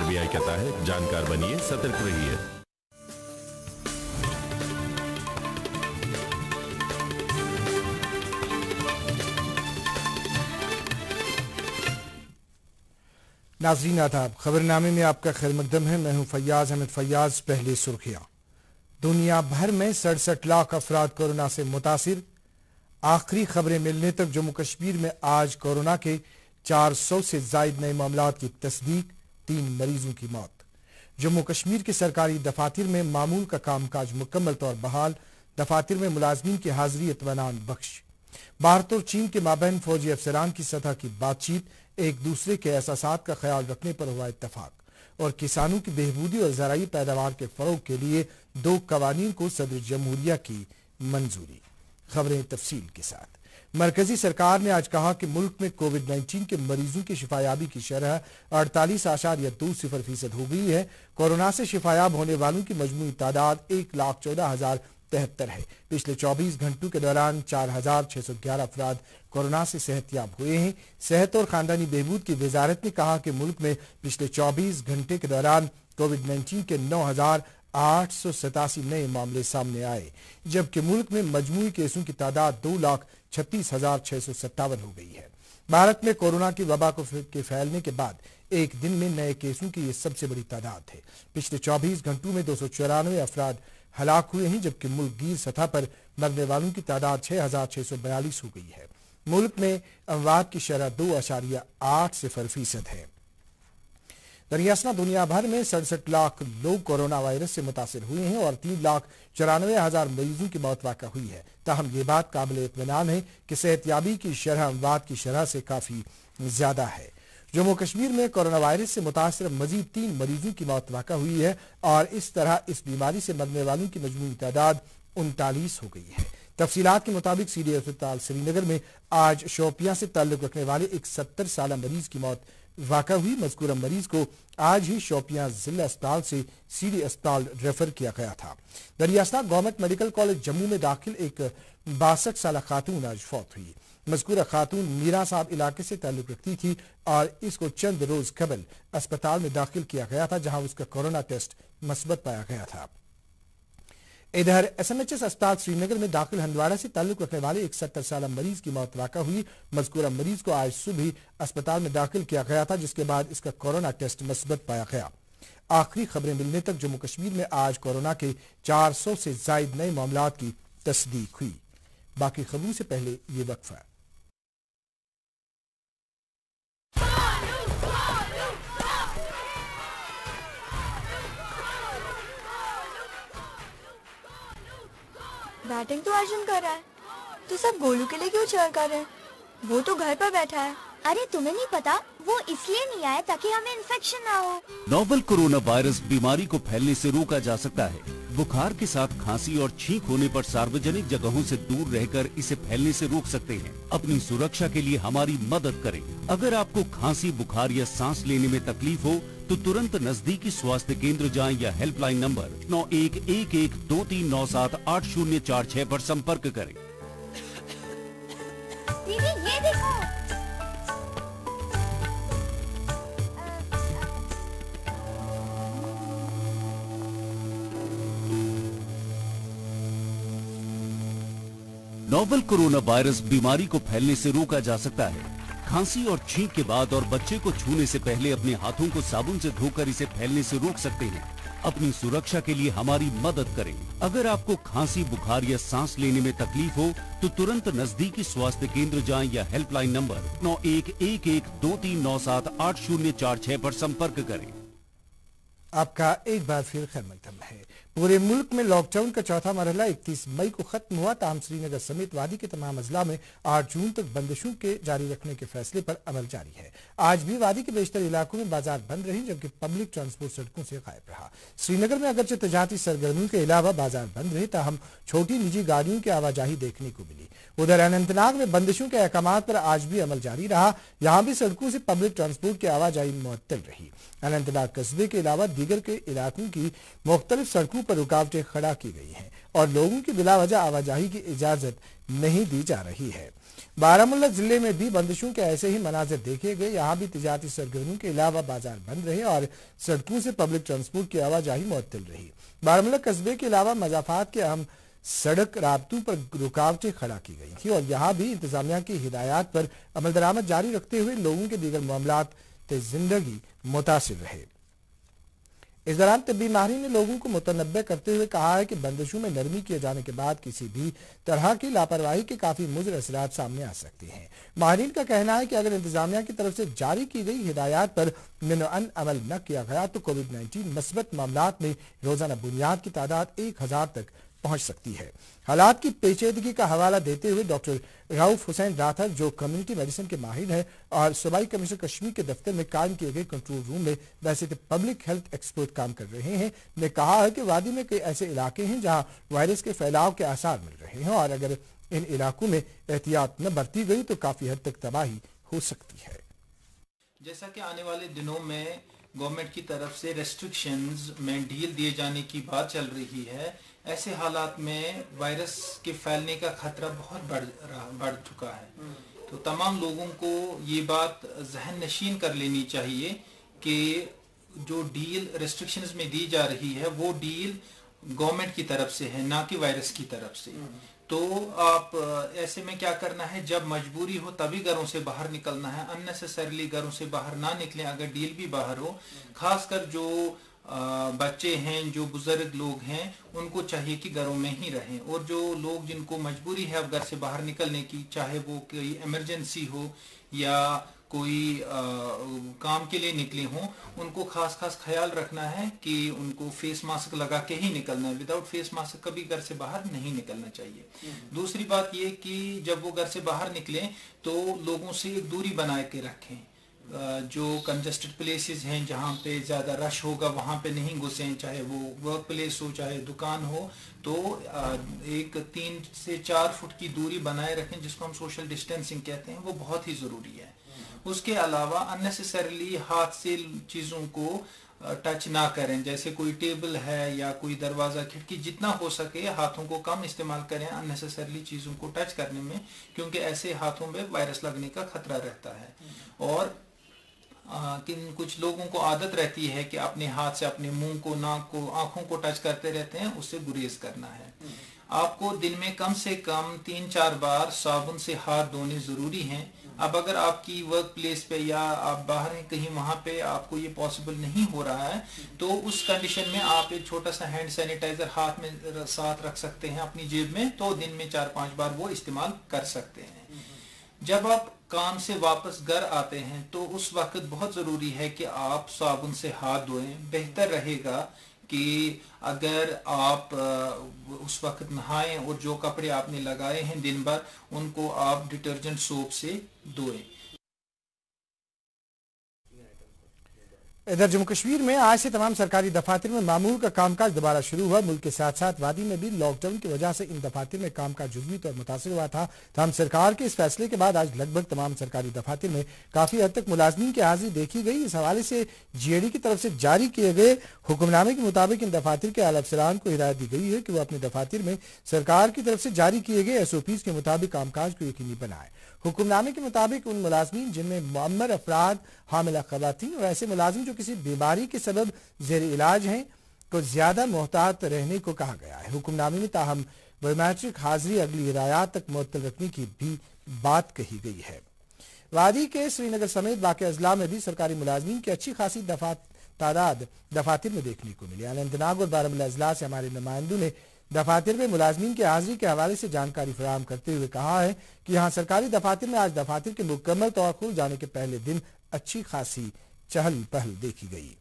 RBI कहता है, जानकार बनिए, सतर्क रहिए। नाज़रीन आदाब, खबरनामे में आपका खैर मकदम है। मैं हूं फैयाज अहमद फैयाज। पहले सुर्खियां। दुनिया भर में 67 लाख अफराद कोरोना से मुतासिर। आखिरी खबरें मिलने तक जम्मू कश्मीर में आज कोरोना के 400 से जायद नए मामलात की तस्दीक, 3 मरीजों की मौत। जम्मू कश्मीर के सरकारी दफातर में मामूल का कामकाज मुकम्मल तौर बहाल। दफातर में मुलाजमीन की हाजिरी इत्मीनान बख्श। भारत और चीन के माबैन फौजी अफसरान की सतह की बातचीत, एक दूसरे के एहसासात का ख्याल रखने पर हुआ इत्तफाक। और किसानों की बेहबूदी और ज़राई पैदावार के फरोग के लिए 2 कवानीन को सदर जमहूरिया की मंजूरी। खबरें तफसील के साथ। मरकजी सरकार ने आज कहा कि मुल्क में कोविड-19 के मरीजों की शिफायाबी की शरह 48.20% हो गई है। कोरोना से शिफायाब होने वालों की मजमूई तादाद 1,14,073 है। पिछले 24 घंटों के दौरान 4,611 अफराद कोरोना से सेहतयाब हुए हैं। सेहत और खानदानी बहबूद की वजारत ने कहा कि मुल्क में पिछले 24 घंटे के दौरान कोविड-19 के 9,887 नए मामले सामने आए, जबकि मुल्क में मजमूई केसों की तादाद 2,36,657 हो गई है। भारत में कोरोना की वबा के फैलने के बाद एक दिन में नए केसों की ये सबसे बड़ी तादाद है। पिछले 24 घंटों में 294 अफराद हलाक हुए हैं, जबकि मुल्क गिर सतह पर मरने वालों की तादाद 6,642 हो गई है। मुल्क में अमवात की शरह 2.8% है। दरियासना दुनिया भर में 67 लाख लोग कोरोना वायरस से मुतासिर हुए हैं और 3,94,000 मरीजों की मौत वाक़ा हुई है। ताहम ये बात काबिल इत्मीनान है कि सेहतयाबी की शरह अमवात की शरह से काफ़ी ज़्यादा है। जम्मू कश्मीर में कोरोना वायरस से मुतासिर मजीद 3 मरीजों की मौत वाक़ा हुई है और इस तरह इस बीमारी से मरने वालों की मजमूई तादाद 39 हो गई है। तफसीलात के मुताबिक सीडी अस्पताल श्रीनगर में आज शोपियां से ताल्लुक रखने वाले एक 70 साल मरीज की मौत वाक़ा हुई। मज़कूरा मरीज को आज ही शोपियां जिला अस्पताल से सीडी अस्पताल रेफर किया गया था। दरियासना गवर्नमेंट मेडिकल कॉलेज जम्मू में दाखिल एक 62 साल खातून आज फौत हुई। मज़कूरा खातून मीरा साहब इलाके से ताल्लुक रखती थी और इसको चंद रोज कबल अस्पताल में दाखिल किया गया था, जहां उसका कोरोना टेस्ट मस्बत पाया गया था। इधर SMHS अस्पताल श्रीनगर में दाखिल हंदवाड़ा से ताल्लुक रखने वाले एक 70 साल मरीज की मौत वाक़ा हुई। मज़कूरा मरीज को आज सुबह अस्पताल में दाखिल किया गया था, जिसके बाद इसका कोरोना टेस्ट मस्बत पाया गया। आखिरी खबरें मिलने तक जम्मू कश्मीर में आज कोरोना के 400 से जायद नए मामलात की तस्दीक हुई। बाकी खबरों से पहले ये वक्फा। बैटिंग तो अर्जुन कर रहा है, तो सब गोलू के लिए क्यों चीयर कर रहे हैं? वो तो घर पर बैठा है। अरे तुम्हें नहीं पता, वो इसलिए नहीं आया ताकि हमें इन्फेक्शन ना हो। नोवल कोरोना वायरस बीमारी को फैलने से रोका जा सकता है। बुखार के साथ खांसी और छींक होने पर सार्वजनिक जगहों से दूर रहकर इसे फैलने से रोक सकते हैं। अपनी सुरक्षा के लिए हमारी मदद करें। अगर आपको खांसी, बुखार या सांस लेने में तकलीफ हो तो तुरंत नजदीकी स्वास्थ्य केंद्र जाएं या हेल्पलाइन नंबर 911123978046 पर संपर्क करें। दीदी ये देखो। नोवल कोरोना वायरस बीमारी को फैलने से रोका जा सकता है। खांसी और छींक के बाद और बच्चे को छूने से पहले अपने हाथों को साबुन से धोकर इसे फैलने से रोक सकते हैं। अपनी सुरक्षा के लिए हमारी मदद करें। अगर आपको खांसी, बुखार या सांस लेने में तकलीफ हो तो तुरंत नजदीकी स्वास्थ्य केंद्र जाएं या हेल्पलाइन नंबर 911123978046 पर संपर्क करें। आपका एक बार फिर खैर मकदम है। पूरे मुल्क में लॉकडाउन का चौथा मरहला 31 मई को खत्म हुआ। ताहम श्रीनगर समेत वादी के तमाम अजला में 8 जून तक बंदिशों के जारी रखने के फैसले पर अमल जारी है। आज भी वादी के बेशतर इलाकों में बाजार बंद रहे, जबकि पब्लिक ट्रांसपोर्ट सड़कों से गायब रहा। श्रीनगर में अगरचे तजारती सरगर्मियों के अलावा बाजार बंद रहे, ताहम छोटी निजी गाड़ियों की आवाजाही देखने को मिली। उधर अनंतनाग में बंदिशों के अहकामात पर आज भी अमल जारी रहा। यहाँ भी सड़कों से पब्लिक ट्रांसपोर्ट की आवाजाही मुअत्तल रही। अनंतनाग कस्बे के अलावा دیگر کے علاقوں کی مختلف سڑکوں پر رکاوٹیں کھڑا کی گئی ہیں اور لوگوں کی بلا وجہ آواجاہی کی اجازت نہیں دی جا رہی ہے۔ بارہمولہ ضلع میں بھی بندشوں کے ایسے ہی مناظر دیکھے گئے۔ یہاں بھی تجارتی سرگرمیوں کے علاوہ بازار بند رہے اور سڑکوں سے پبلک ٹرانسپورٹ کی آواجاہی معطل رہی۔ بارہمولہ قصبے کے علاوہ مضافات کے اہم سڑک رابطوں پر رکاوٹیں کھڑا کی گئی تھی اور یہاں بھی انتظامیہ کی ہدایات پر عمل درآمد جاری رکھتے ہوئے لوگوں کے دیگر معاملات زندگی متاثر رہے۔ اس دوران طبی ماہرین نے لوگوں کو متنبہ کرتے ہوئے کہا ہے کہ بندشوں میں نرمی کیے جانے کے بعد کسی بھی طرح کی لاپرواہی کے کافی مضر اثرات سامنے آ سکتے ہیں۔ ماہرین کا کہنا ہے کہ اگر انتظامیہ کی طرف سے جاری کی گئی ہدایات پر منوعاً عمل نہ کیا گیا تو کووڈ-19 مثبت معاملات میں روزانہ بنیاد کی تعداد 1000 تک پہنچ سکتی ہے۔ حالات کی پیچیدگی کا حوالہ دیتے ہوئے ڈاکٹر رؤف حسین راتھر جو کمیونٹی میڈیسن کے ماہر ہیں اور صوبائی کمشنر کشمیر کے دفتر میں قائم کیے گئے کنٹرول روم میں بحیثیت پبلک ہیلتھ ایکسپرٹ کام کر رہے ہیں، نے کہا ہے کہ وادی میں کئی ایسے علاقے ہیں جہاں وائرس کے پھیلاؤ کے آثار مل رہے ہیں اور اگر ان علاقوں میں احتیاط نہ برتی گئی تو کافی حد تک تباہی ہو سکتی ہے۔ جیسا کہ آنے والے دنوں میں گورنمنٹ کی طرف سے ریسٹرکشنز میں ڈھیل دیے جانے کی بات چل رہی ہے، ایسے حالات میں وائرس کے پھیلنے کا خطرہ بہت بڑھ چکا ہے۔ تو تمام لوگوں کو یہ بات ذہن نشین کر لینی چاہیے کہ جو ڈیل ریسٹرکشنز میں دی جا رہی ہے وہ ڈیل گورنمنٹ کی طرف سے ہے، نہ کہ وائرس کی طرف سے۔ تو آپ ایسے میں کیا کرنا ہے، جب مجبوری ہو تبھی گھروں سے باہر نکلنا ہے، اننیسیسریلی گھروں سے باہر نہ نکلیں اگر ڈیل بھی باہر ہو۔ خاص کر جو بچے ہیں، جو بزرگ لوگ ہیں، ان کو چاہیے کہ گھروں میں ہی رہیں، اور جو لوگ جن کو مجبوری ہے اب گھر سے باہر نکلنے کی، چاہے وہ کوئی ایمرجنسی ہو یا کوئی کام کے لیے نکلے ہوں، ان کو خاص خیال رکھنا ہے کہ ان کو فیس ماسک لگا کے ہی نکلنا ہے، وداؤٹ فیس ماسک کبھی گھر سے باہر نہیں نکلنا چاہیے۔ دوسری بات یہ کہ جب وہ گھر سے باہر نکلیں تو لوگوں سے ایک دوری بنا کے رکھیں، جو کنجسٹڈ پلیسز ہیں جہاں پہ زیادہ رش ہوگا وہاں پہ نہیں گھسیں، چاہے وہ ورک پلیس ہو چاہے دکان ہو، تو ایک 3 سے 4 فٹ کی دوری بنائے رکھیں جس کو ہم سوشل ڈسٹینسنگ کہتے ہیں، وہ بہت ہی ضروری ہے۔ اس کے علاوہ اننیسیسریلی ہاتھ سے چیزوں کو ٹچ نہ کریں، جیسے کوئی ٹیبل ہے یا کوئی دروازہ کھڑکی، جتنا ہو سکے ہاتھوں کو کم استعمال کریں اننیسیسریلی چیزوں کو ٹچ کرنے میں، کیونکہ ایسے ہاتھوں میں وائرس لگنے کا خطرہ رہتا ہے۔ اور کچھ لوگوں کو عادت رہتی ہے کہ اپنے ہاتھ سے اپنے منہ کو، ناک کو، آنکھوں کو ٹچ کرتے رہتے ہیں، اس سے گریز کرنا ہے۔ آپ کو دن میں کم سے کم 3-4 بار صابن سے ہاتھ دھونے ضروری ہیں۔ اب اگر آپ کی ورک پلیس پہ یا آپ باہر ہیں کہیں، وہاں پہ آپ کو یہ پاسبل نہیں ہو رہا ہے، تو اس کنڈیشن میں آپ ایک چھوٹا سا ہینڈ سینیٹائزر ہاتھ میں ساتھ رکھ سکتے ہیں اپنی جیب میں، تو دن میں 4-5 بار وہ استعمال کر سکتے ہیں۔ جب آپ کام سے واپس گھر آتے ہیں تو اس وقت بہت ضروری ہے کہ آپ صابن سے ہاتھ دھوئیں۔ بہتر رہے گا کہ اگر آپ اس وقت نہائیں اور جو کپڑے آپ نے لگائے ہیں دن بھر ان کو آپ ڈٹرجنٹ سوپ سے دھوئیں۔ ادھر جموں کشمیر میں آج سے تمام سرکاری دفاتر میں معمول کا کام کاج دوبارہ شروع ہوا۔ ملک کے ساتھ ساتھ وادی میں بھی لاک ڈاؤن کی وجہ سے ان دفاتر میں کام کاج جزوی طور متاثر ہوا تھا، تاہم سرکار کے اس فیصلے کے بعد آج لگ بھگ تمام سرکاری دفاتر میں کافی حد تک ملازمین کی حاضری دیکھی گئی۔ اس حوالے سے جی اے ڈی کی طرف سے جاری کیے گئے حکم نامے کے مطابق ان دفاتر کے اعلی افسران کو ہدایت دی گئی ہے کہ وہ اپنے دفاتر میں سرکار کی طرف سے جاری کیے گئے SOPs کے مطابق کام کاج کو یقینی بنائیں۔ حکم نامے کے مطابق ان ملازمین جن میں معمر افراد، حاملہ خواتین اور ایسے ملازم جو کسی بیماری کے سبب زیر علاج ہیں کو زیادہ محتاط رہنے کو کہا گیا ہے۔ حکم نامے میں تاہم بایومیٹرک حاضری اگلی ہدایات تک معطل رکھنے کی بھی بات کہی گئی ہے۔ وادی کے سری نگر سمیت باقی اضلاع میں بھی سرکاری ملازمین کی اچھی خاصی تعداد دفاتر میں دیکھنے کو ملی۔ اننت ناگ اور بارہمولہ اضلاع سے ہمارے نمائندوں نے دفاتر میں ملازمین کی حاضری کے حوالے سے جانکاری فراہم کرتے ہوئے کہا ہے کہ یہاں سرکاری دفاتر میں آج دفاتر کے مکمل طور کھل جانے کے پہلے دن اچھی خاصی چہل پہل دیکھی گئی۔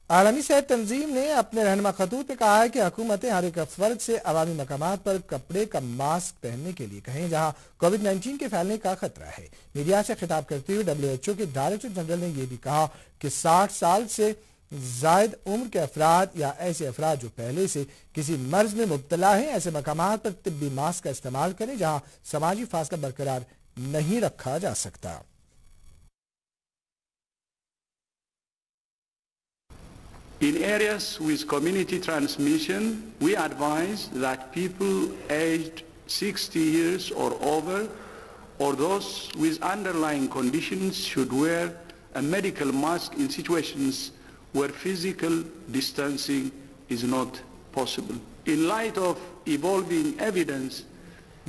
عالمی صحت تنظیم نے اپنے رہنما خطوط میں کہا ہے کہ حکومتیں ہر ایک فرد سے عوامی مقامات پر کپڑے کا ماسک پہننے کے لیے کہیں جہاں کووڈ-19 کے پھیلنے کا خطرہ ہے۔ میڈیا سے خطاب کرتے ہوئے WHO کے ڈائریکٹر جنرل نے یہ بھی کہا کہ 60 سال سے زائد عمر کے افراد یا ایسے افراد جو پہلے سے کسی مرض میں مبتلا ہیں ایسے مقامات پر طبی ماسک کا استعمال کریں جہاں سماجی فاصلہ برقرار نہیں رکھا جا سکتا۔ In areas with community transmission, we advise that people aged 60 years or over, or those with underlying conditions, should wear a medical mask in situations where physical distancing is not possible. In light of evolving evidence,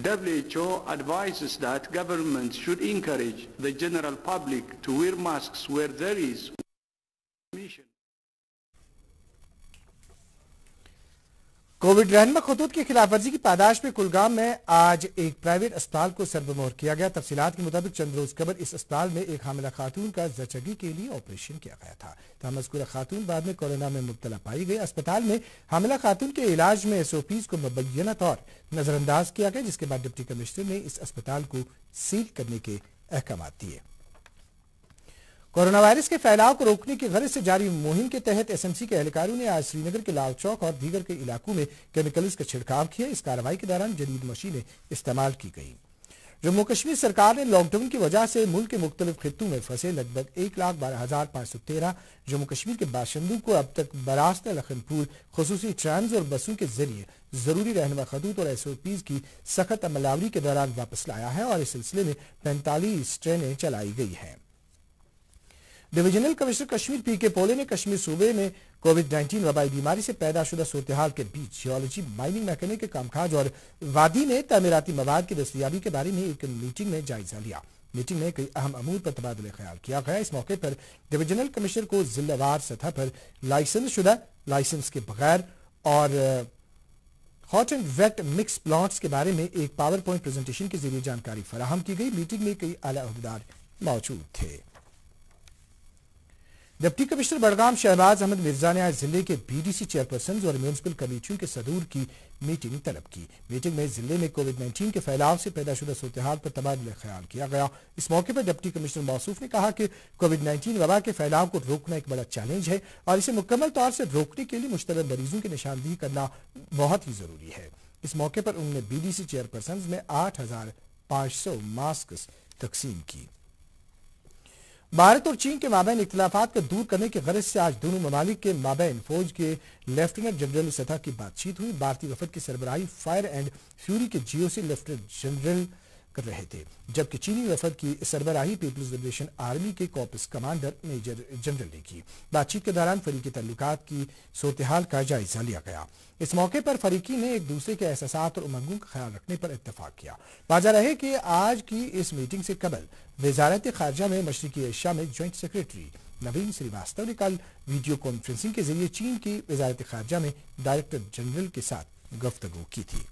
WHO advises that governments should encourage the general public to wear masks where there is transmission. Covid रहनुमा खतूत की खिलाफ वर्जी की पादाश में कुलगाम में आज एक private अस्पताल को सरबमोहर किया गया। तफसीलात के मुताबिक चंद रोज कबल इस अस्पताल में एक हामिला खातून का जचगी के लिए ऑपरेशन किया गया था। तमाम मज़कूरा खातून बाद में कोरोना में मुब्तला पाई गई। अस्पताल में हामिला खातून के इलाज में SOPs को मुबैना तौर नजरअंदाज किया गया, जिसके बाद डिप्टी कमिश्नर ने इस अस्पताल को सील करने के अहकाम दिए। कोरोना वायरस के फैलाव को रोकने की गरज से जारी मुहिम के तहत SMC के एहलकारों ने आज श्रीनगर के लाल चौक और दीगर के इलाकों में केमिकल्स का छिड़काव किया। इस कार्रवाई के दौरान जदीद मशीनें इस्तेमाल की गई। जम्मू कश्मीर सरकार ने लॉकडाउन की वजह से मुल्क के मुख्तलिफ खित्तों में फंसे लगभग 1,12,513 जम्मू कश्मीर के बाशिंदों को अब तक बरास्ता लखनपुर खुसूसी ट्रेन्स और बसों के जरिए जरूरी रहनुमा खतूत और SOPs की सख्त अमलावरी के दौरान वापस लाया है और इस सिलसिले में 45 ट्रेनें चलाई गई हैं। डिविजनल कमिश्नर कश्मीर PK पोले ने कश्मीर सूबे में कोविड-19 वबाई बीमारी से पैदा शुदा सूरत-ए-हाल के बीच जियोलॉजी, माइनिंग, मैकेनिक के कामकाज और वादी में तामीराती मवाद की दस्तयाबी के बारे में एक मीटिंग में जायजा लिया। मीटिंग में कई अहम अमूर पर तबादला ख्याल किया गया। इस मौके पर डिविजनल कमिश्नर को जिलावार सतह पर लाइसेंस शुदा, लाइसेंस के बगैर और hot and wait mix plots के बारे में एक पावर पॉइंट प्रेजेंटेशन के जरिए जानकारी फराहम की गई। मीटिंग में कई आला अहदेदार मौजूद थे। डिप्टी कमिश्नर बडगाम शहबाज अहमद मिर्जा ने आज जिले के BDC चेयरपर्सन और म्यूनिसिपल कमेटियों के सदूर की मीटिंग तलब की। मीटिंग में जिले में कोविड-19 के फैलाव से पैदा शुदा सूरत-ए-हाल पर तबादला ख्याल किया गया। इस मौके पर डिप्टी कमिश्नर मौसूफ ने कहा कि कोविड-19 वबा के फैलाव को रोकना एक बड़ा चैलेंज है और इसे मुकम्मल तौर से रोकने के लिए मुश्तबह मरीजों की निशानदेही करना बहुत ही जरूरी है। इस मौके पर उन्होंने BDC चेयरपर्सन में 8,500 मास्क तकसीम की। भारत और चीन के माबैन इख्तिलाफात को दूर करने की गरज से आज दोनों ममालिक के माबैन फौज के लेफ्टिनेंट जनरल सतह की बातचीत हुई। भारतीय वफद की सरबराही फायर एंड फ्यूरी के GOC लेफ्टिनेंट जनरल कर रहे थे, जबकि चीनी वफद की सरबराही पीपल्स लिबरेशन आर्मी के कॉर्पस कमांडर मेजर जनरल ने की। बातचीत के दौरान फरीकी तल्लुकात की सूरत-ए-हाल का जायजा लिया गया। इस मौके पर फरीकी ने एक दूसरे के एहसासात और उमंगों का ख्याल रखने पर इत्तेफाक किया। वाज़ा रहे कि आज की इस मीटिंग से कबल वजारत खारजा में मशरिकी एशिया में ज्वाइंट सेक्रेटरी नवीन श्रीवास्तव ने कल वीडियो कॉन्फ्रेंसिंग के जरिए चीन की वजारत खारजा में डायरेक्टर जनरल के साथ गुफ्तगू की थी।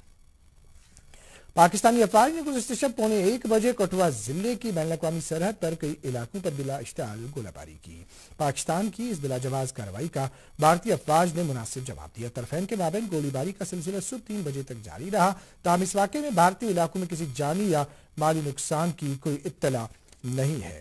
पाकिस्तानी अफवाज ने गुज़िश्ता शब 1:15 बजे कठुआ जिले की बैनुल अक़वामी सरहद पर कई इलाकों पर बिला इश्तिआल गोलाबारी की। पाकिस्तान की इस बिलाजवाज कार्रवाई का भारतीय अफवाज ने मुनासिब जवाब दिया। तरफैन के माबैन गोलीबारी का सिलसिला सुबह 3 बजे तक जारी रहा। ताहम इस वाक़े में भारतीय इलाकों में किसी जानी या माली नुकसान की कोई इत्तला नहीं है।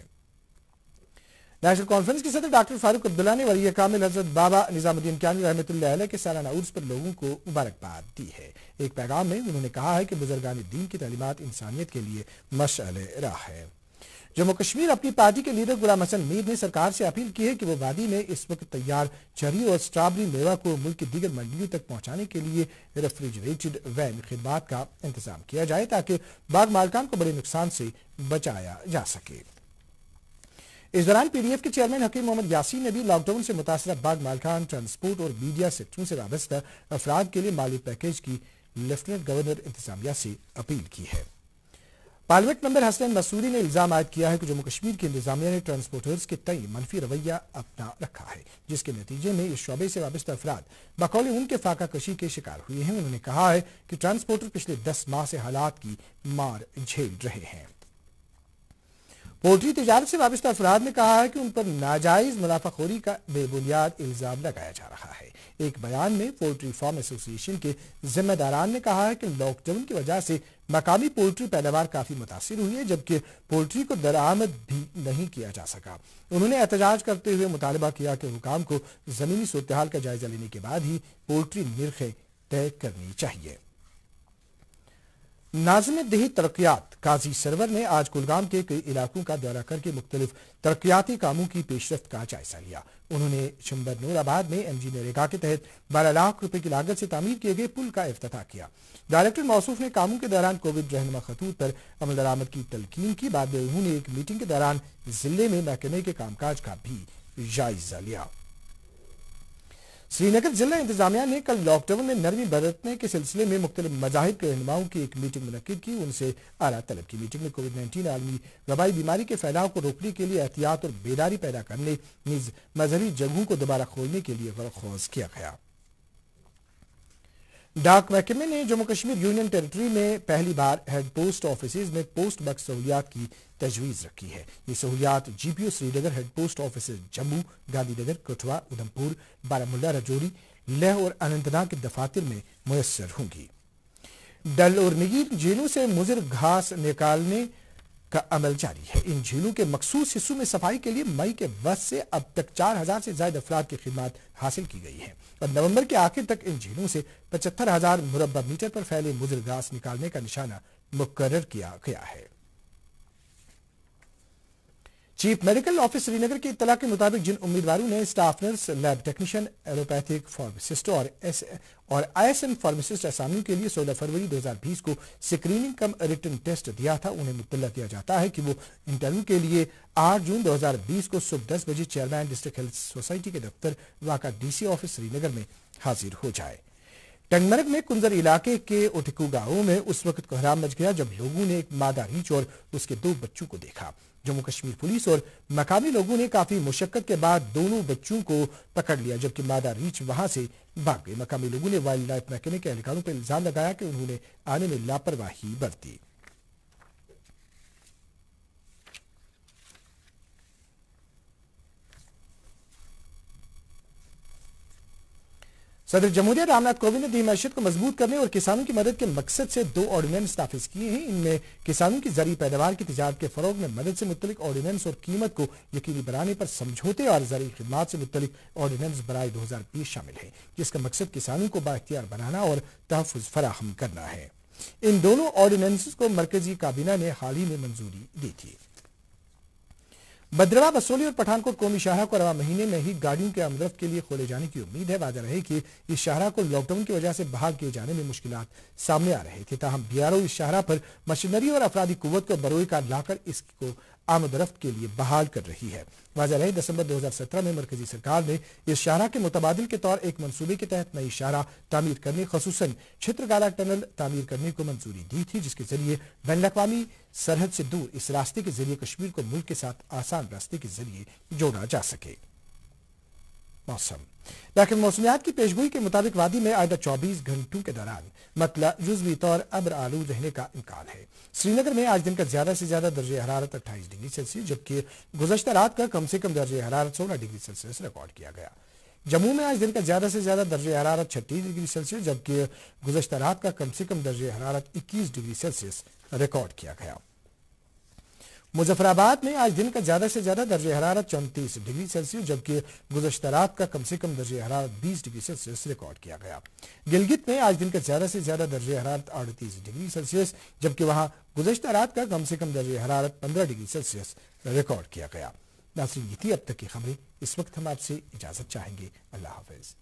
नेशनल कॉन्फ्रेंस के सदर डॉक्टर फारूक अब्दुल्ला ने वली कामिल हजरत बाबा निजामुद्दीन कियानी रहमतुल्लाह अलैह के सालाना उर्स पर लोगों को मुबारकबाद दी है। एक पैगाम में उन्होंने कहा है कि बुजुर्गान दीन की तालीमात इंसानियत के लिए मशअले राह है। जम्मू कश्मीर अपनी पार्टी के लीडर गुलाम हसन मीर ने सरकार से अपील की है कि वो वादी में इस वक्त तैयार चेरी और स्ट्रॉबेरी मेवा को मुल्क की दीगर मंडियों तक पहुंचाने के लिए रेफ्रिजरेटेड वैन खिदमात का इंतजाम किया जाए ताकि बाग मालिकान को बड़े नुकसान से बचाया जा सके। इस दौरान PDF के चेयरमैन हकीम मोहम्मद यासीन ने भी लॉकडाउन से मुतासरा बाग मालिकान, ट्रांसपोर्ट और मीडिया सेक्टरों से वाबस्ता अफराद के लिए माली पैकेज की लेफ्टिनेंट गवर्नर इंतजामिया से अपील की है। पार्लियामेंट मेंबर हसनैन मसूरी ने इल्जाम आयद किया है कि जम्मू कश्मीर की इंतजामिया ने ट्रांसपोर्टर्स के तई मनफी रवैया अपना रखा है, जिसके नतीजे में इस शोबे से वाबस्ता अफराद बकौल उनके फाका कशी के शिकार हुए हैं। उन्होंने कहा है कि ट्रांसपोर्टर पिछले 10 माह से हालात की मार झेल रहे हैं। पोल्ट्री तिजारत से वाबस्ता अफराद ने कहा है कि उन पर नाजायज मुनाफाखोरी का बेबुनियाद इल्जाम लगाया जा रहा है। एक बयान में पोल्ट्री फार्म एसोसिएशन के जिम्मेदारान ने कहा है कि लॉकडाउन की वजह से मकामी पोल्ट्री पैदावार काफी मुतासिर हुई है, जबकि पोल्ट्री को दरामद भी नहीं किया जा सका। उन्होंने एहतजाज करते हुए मुतालबा किया कि हुकाम को जमीनी सूरत-ए-हाल का जायजा लेने के बाद ही पोल्ट्री निर्खें तय करनी चाहिए। नाज़िम दही तरक्यात काजी सरवर ने आज कुलगाम के कई इलाकों का दौरा करके मुख्तलिफ तरक्याती कामों की पेशरफ्त का जायजा लिया। उन्होंने चंबर नूराबाद में MG नरेगा के तहत 12 लाख रुपए की लागत से तामीर किए गए पुल का इफ्तिताह किया। डायरेक्टर मौसूफ ने कामों के दौरान कोविड रहनुमा खतूत पर अमल दरामद की तलकीन की। बाद में उन्होंने एक मीटिंग के दौरान जिले में महकमे के कामकाज का भी जायजा लिया। श्रीनगर जिला इंतजामिया ने कल लॉकडाउन में नरमी बरतने के सिलसिले में मुख्तलिफ मज़ाहिब के रहनुमाओं की एक मीटिंग मुनक्किद की। उनसे आला तलब की। मीटिंग में कोविड-19 आलमी वबाई बीमारी के फैलाव को रोकने के लिए एहतियात और बेदारी पैदा करने, नीज मजहबी जगहों को दोबारा खोलने के लिए गौर किया गया। डाक महकमे ने जम्मू कश्मीर यूनियन टेरिटरी में पहली बार हेड पोस्ट ऑफिसेज में पोस्ट बक्स सहूलियात की तजवीज़ रखी है। ये सहूलियात GPO Srinagar, head post office Jammu, Gandhinagar, Kathua, Udhampur, Baramulla, Rajouri, Leh और अनंतनाग के दफातर में मुयस्सर होंगी। डल और निगीर झीलों से मुज़र घास निकालने का अमल जारी है। इन झीलों के मखसूस हिस्सों में सफाई के लिए मई के वक्त से अब तक 4000 से ज्यादा अफराद की खिदमत हासिल की गई है और नवंबर के आखिर तक इन झीलों से 75,000 मुरब्बा मीटर पर फैले मुज़र घास निकालने का निशाना मुकर्रर किया गया है। चीफ मेडिकल ऑफिसर श्रीनगर की इत्तला के मुताबिक जिन उम्मीदवारों ने staff nurse, lab technician, allopathic pharmacist और ISN फार्मासिस्ट असामियों के लिए 16 फरवरी 2020 को स्क्रीनिंग कम रिटन टेस्ट दिया था, उन्हें मुत्तला किया जाता है कि वो इंटरव्यू के लिए 8 जून 2020 को सुबह 10 बजे चेयरमैन डिस्ट्रिक्ट हेल्थ सोसाइटी के दफ्तर वाका DC ऑफिस श्रीनगर में हाजिर हो जाए। टंगमर्ग में कुंजर इलाके के ओटिकू गांव में उस वक्त कोहराम मच गया जब लोगों ने एक मादा रीछ और उसके 2 बच्चों को देखा। जम्मू कश्मीर पुलिस और मकामी लोगों ने काफी मुशक्कत के बाद दोनों बच्चों को पकड़ लिया, जबकि मादा रीछ वहां से भाग गई। मकामी लोगों ने वाइल्ड लाइफ महकमे के अधिकारियों पर इल्जाम लगाया कि उन्होंने आने में लापरवाही बरती। सदर जमहूरिया रामनाथ कोविंद ने दी मैशियत को मजबूत करने और किसानों की मदद के मकसद से 2 ऑर्डिनेंस नाफिज किए हैं। इनमें किसानों की जरी पैदावार की तिजारत के फरोग में मदद से मुतलिक ऑर्डिनेंस और कीमत को यकीनी बनाने पर समझौते और जरी खिदमात से मुतलिक ऑर्डिनेंस बराए 2020 शामिल है, जिसका मकसद किसानों को बाइख्तियार बनाना और तहफ़्फ़ुज़ फराहम करना है। इन दोनों ऑर्डिनेंस को मरकजी काबीना ने हाल ही में मंजूरी दी थी। भद्रवा, बसोली और पठानकोट कौमी शाहरा को रवा महीने में ही गाड़ियों के आमदरफ्त के लिए खोले जाने की उम्मीद है। वाज़ेह रहे कि इस शाहरा को लॉकडाउन की वजह से बहाल किए जाने में मुश्किलात सामने आ रहे थे, ताहम BRO इस शाहरा पर मशीनरी और अफरादी कुव्वत को बरोए कार लाकर इसको आमदरफ्त के लिए बहाल कर रही है। वाज़ेह रहे दिसंबर 2017 में मरकजी सरकार ने इस शाहरा के मुतबादिल के तौर एक मंसूबे के तहत नई शाहरा तामीर करने, खसूसन छित्रगाला टनल तामीर करने को मंजूरी दी थी, जिसके जरिए बैनुल अक़वामी सरहद से दूर इस रास्ते के जरिए कश्मीर को मुल्क के साथ आसान रास्ते के जरिए जोड़ा जा सके। मौसम लेकिन मौसमियात की पेशगोई के मुताबिक वादी में आइंदा 24 घंटों के दौरान मतलब जुज़वी तौर अब्र आलूद रहने का इम्कान है। श्रीनगर में आज दिन का ज्यादा से ज्यादा दर्जे हरारत 28 डिग्री सेल्सियस, जबकि गुज़श्ता रात का कम से कम दर्जे हरारत 16 डिग्री सेल्सियस रिकॉर्ड किया गया। जम्मू में आज दिन का ज्यादा से ज्यादा दर्जे हरारत 36 डिग्री सेल्सियस, जबकि गुज़श्ता रात का कम से कम दर्जे हरारत 21 डिग्री सेल्सियस रिकॉर्ड किया गया। मुजफ्फराबाद में आज दिन का ज्यादा से ज्यादा दर्जे हरारत 34 डिग्री सेल्सियस, जबकि गुज़श्ता रात का कम से कम दर्जे हरारत 20 डिग्री सेल्सियस रिकॉर्ड किया गया। गिलगित में आज दिन का ज्यादा से ज्यादा दर्जे हरारत 38 डिग्री सेल्सियस, जबकि वहां गुज़श्ता रात का कम से कम दर्जे हरारत 15 डिग्री सेल्सियस रिकॉर्ड किया गया। नाज़रीन, ये थी अब तक की खबरें। इस वक्त हम आपसे इजाजत चाहेंगे। अल्लाह हाफ़िज़।